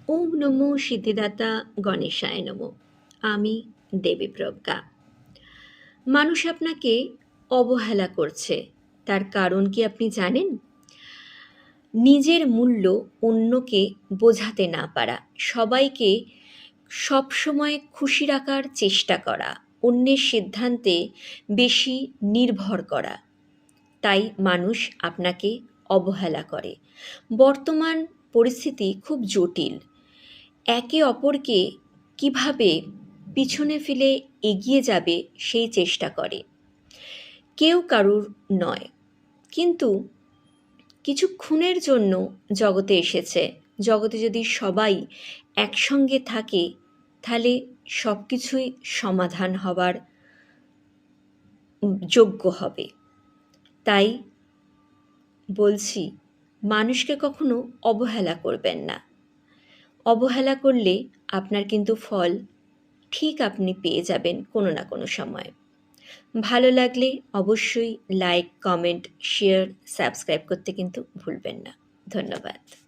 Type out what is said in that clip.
ওম নমো সিদ্ধিদাতা গণেশায় নমঃ। আমি দেবী প্রজ্ঞা। মানুষ আপনাকে অবহেলা করছে, তার কারণ কি আপনি জানেন? নিজের মূল্য অন্যকে বোঝাতে না পারা, সবাইকে সবসময় খুশি রাখার চেষ্টা করা, অন্যের সিদ্ধান্তে বেশি নির্ভর করা, তাই মানুষ আপনাকে অবহেলা করে। বর্তমান পরিস্থিতি খুব জটিল। একে অপরকে কিভাবে পিছনে ফেলে এগিয়ে যাবে সেই চেষ্টা করে। কেউ কারুর নয়, কিন্তু কিছুক্ষণের জন্য জগতে এসেছে। জগতে যদি সবাই একসঙ্গে থাকে, তাহলে সব কিছুই সমাধান হবার যোগ্য হবে। তাই বলছি, মানুষকে কখনো অবহেলা করবেন না। অবহেলা করলে আপনার কিন্তু ফল ঠিক আপনি পেয়ে যাবেন কোনো না কোনো সময়। ভালো লাগলে অবশ্যই লাইক, কমেন্ট, শেয়ার, সাবস্ক্রাইব করতে কিন্তু ভুলবেন না। ধন্যবাদ।